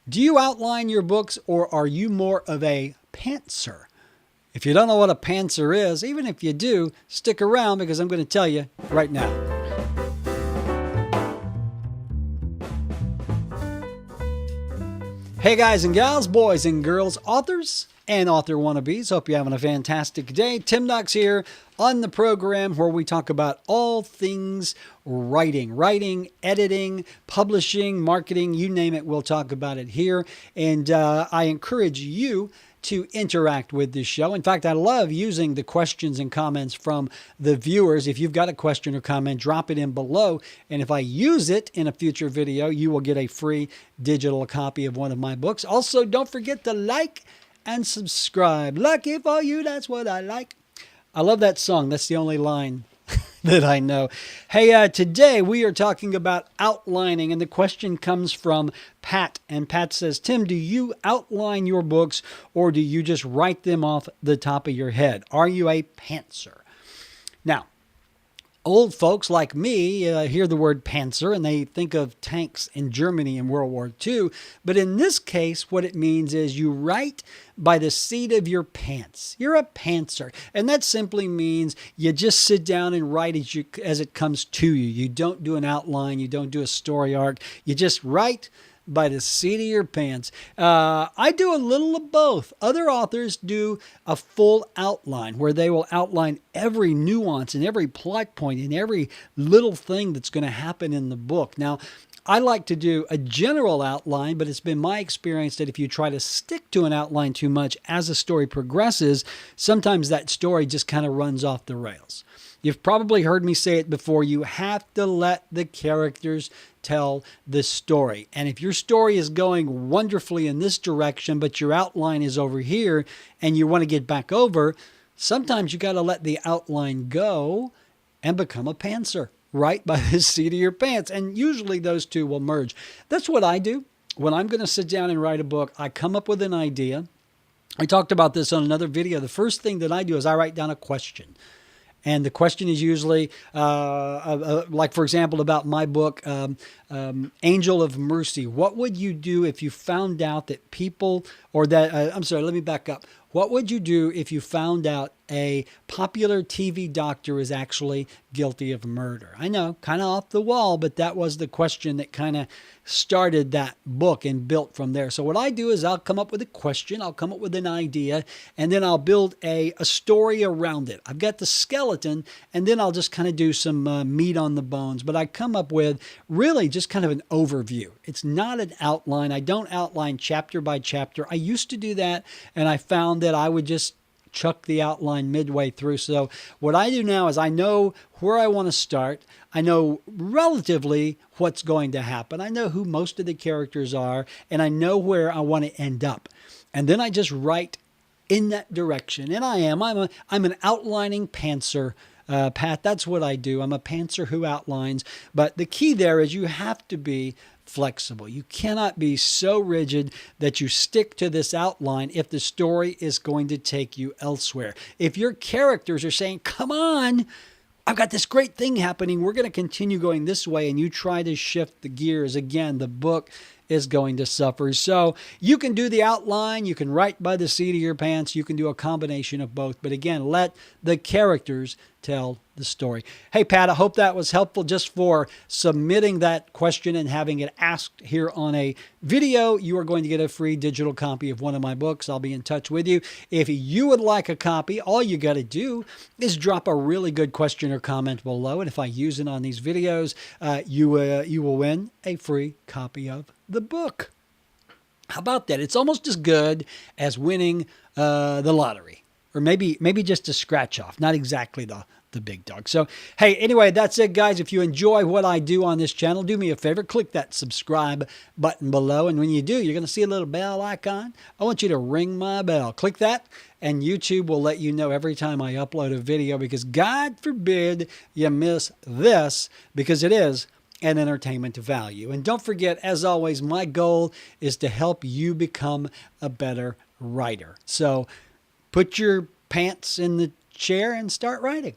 Do you outline your books, or are you more of a pantser? If you don't know what a pantser is, even if you do, stick around because I'm going to tell you right now. Hey guys and gals, boys and girls, authors and author wannabes. Hope you're having a fantastic day. Tim Knox here on the program where we talk about all things writing, editing, publishing, marketing, you name it, we'll talk about it here. And I encourage you to interact with this show. In fact, I love using the questions and comments from the viewers. If you've got a question or comment, drop it in below. And if I use it in a future video, you will get a free digital copy of one of my books. Also, don't forget to like and subscribe. Lucky for you, that's what I like. I love that song. That's the only line that I know. Hey, today we are talking about outlining, and the question comes from Pat. And Pat says, Tim, do you outline your books or do you just write them off the top of your head? Are you a pantser? Now, old folks like me hear the word panzer and they think of tanks in Germany in World War II. But in this case, what it means is you write by the seat of your pants. You're a pantser. And that simply means you just sit down and write as it comes to you. You don't do an outline. You don't do a story arc. You just write by the seat of your pants. I do a little of both. Other authors do a full outline where they will outline every nuance and every plot point and every little thing that's going to happen in the book. Now, I like to do a general outline, but it's been my experience that if you try to stick to an outline too much as a story progresses, sometimes that story just kind of runs off the rails. You've probably heard me say it before. You have to let the characters tell the story. And if your story is going wonderfully in this direction, but your outline is over here and you want to get back over, sometimes you got to let the outline go and become a pantser right by the seat of your pants. And usually those two will merge. That's what I do. When I'm going to sit down and write a book, I come up with an idea. I talked about this on another video. The first thing that I do is I write down a question. And the question is usually, like, for example, about my book, Angel of Mercy. What would you do if you found out that people, or that, I'm sorry, let me back up. What would you do if you found out a popular TV doctor is actually guilty of murder? I know, kind of off the wall, but that was the question that kind of started that book and built from there. So what I do is I'll come up with a question, I'll come up with an idea, and then I'll build a story around it. I've got the skeleton, and then I'll just kind of do some meat on the bones. But I come up with really just kind of an overview. It's not an outline. I don't outline chapter by chapter. I used to do that, and I found that I would just chuck the outline midway through. So what I do now is I know where I want to start. I know relatively what's going to happen. I know who most of the characters are, and I know where I want to end up. And then I just write in that direction. And I'm an outlining pantser. Pat, that's what I do. I'm a pantser who outlines. But the key there is you have to be flexible. You cannot be so rigid that you stick to this outline if the story is going to take you elsewhere. If your characters are saying, come on, I've got this great thing happening, we're going to continue going this way, and you try to shift the gears, again, the book is going to suffer. So you can do the outline, you can write by the seat of your pants, you can do a combination of both. But again, let the characters tell the story. Hey, Pat, I hope that was helpful just for submitting that question and having it asked here on a video. You are going to get a free digital copy of one of my books. I'll be in touch with you. If you would like a copy, all you got to do is drop a really good question or comment below. And if I use it on these videos, you will win a free copy of the book. How about that? It's almost as good as winning the lottery, or maybe just a scratch off. Not exactly the big dog. So, hey, anyway, that's it, guys. If you enjoy what I do on this channel, do me a favor, click that subscribe button below. And when you do, you're going to see a little bell icon. I want you to ring my bell. Click that, and YouTube will let you know every time I upload a video, because God forbid you miss this, because it is an entertainment value. And don't forget, as always, my goal is to help you become a better writer. So put your pants in the chair and start writing.